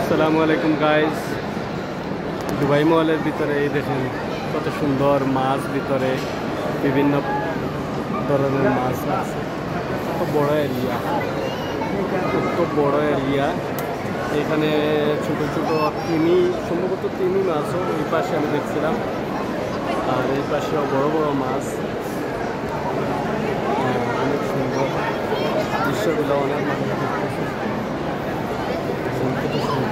আসসালামু আলাইকুম guys. Dubai মলের ভিতরে এই দেখেন কত সুন্দর মাছ, ভিতরে বিভিন্ন ধরনের মাছ আছে। কত বড় এরিয়া, কত বড় এরিয়া। এখানে ছোট ছোট তিমি, সম্ভবত তিমি মাছও ওই পাশে আমি দেখছিলাম, আর এই পাশেও বড় বড় মাছ। অনেক সুন্দর দৃশ্যগুলো, অনেক মানুষ দেখতেছে। কত সুন্দর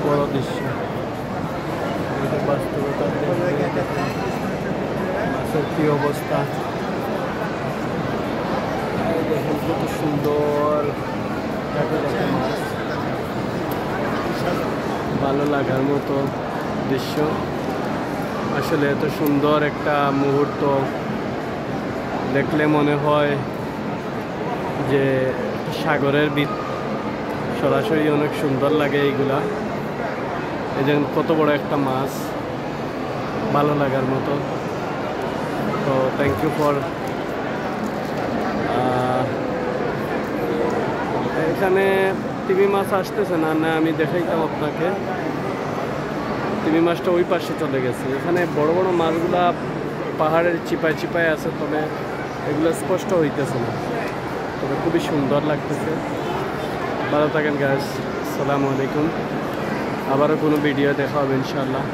বড় দৃশ্য, বাস্তবতা মাছের কি অবস্থা দেখেন, কত সুন্দর মাছ, ভালো লাগার মতো দৃশ্য। আসলে এত সুন্দর একটা মুহূর্ত দেখলে মনে হয় যে সাগরের সরাসরি অনেক সুন্দর লাগে এইগুলা। এই যে কত বড় একটা মাছ, ভালো লাগার মতো। তো থ্যাংক ইউ ফর। এখানে তিমি মাছ আসতেছে না, না আমি দেখাইতাম আপনাকে। তিমি মাছটা ওই পাশে চলে গেছে। এখানে বড় বড় মাছগুলা পাহাড়ের চিপায় চিপায় আছে, তবে এগুলো স্পষ্ট হইতেছে না, তবে খুবই সুন্দর লাগতেছে। ভালো থাকেন গাইস, আসসালামু আলাইকুম। আবারও কোনো ভিডিও দেখা হবে ইনশাআল্লাহ।